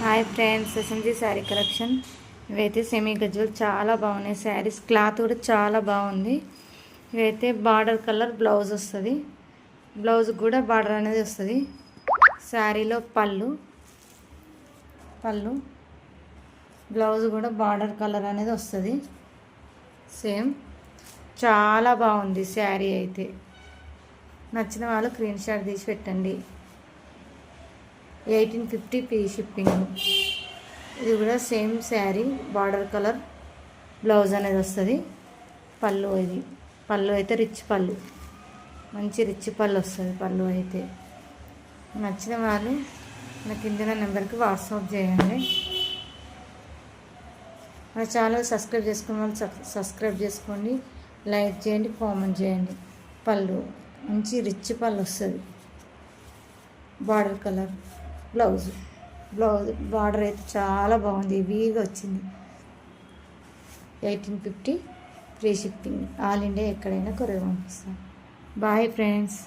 Hi friends, SMG sari collection. ఇవైతే semi Gajwel చాలా బాగున్నాయి శారీస్. క్లాత్ కూడా చాలా బాగుంది. ఇవైతే బార్డర్ కలర్ బ్లౌజ్ వస్తుంది. బ్లౌజ్ కూడా బార్డర్ అనేది వస్తుంది. శారీలో పళ్ళు బ్లౌజ్ కూడా బార్డర్ కలర్ అనేది వస్తుంది. సేమ్ చాలా బాగుంది శారీ. అయితే నచ్చిన వాళ్ళు స్క్రీన్ షాట్ తీసి పెట్టండి. 1850 ఫ్రీ షిప్పింగ్. ఇది కూడా same sari, border colour blouse అనేది వస్తుంది. పళ్ళు అయితే రిచ్ పళ్ళు, మంచి రిచ్ పళ్ళు వస్తుంది. పళ్ళు అయితే నచ్చిన వాళ్ళు నా కింద నెంబర్కి వాట్సాప్ చేయండి. మన ఛానల్ సబ్స్క్రైబ్ చేసుకున్న వాళ్ళు సబ్స్క్రైబ్ చేసుకోండి, లైక్ చేయండి, కామెంట్ చేయండి. పళ్ళు మంచి రిచ్ పళ్ళు వస్తుంది. బార్డర్ కలర్ బ్లౌజ్ బార్డర్ అయితే చాలా బాగుంది, హెవీగా వచ్చింది. 1850 ఫ్రీ షిప్పింగ్. ఆల్ ఇండియా ఎక్కడైనా కొరియర్ పంపిస్తాం. Bye friends.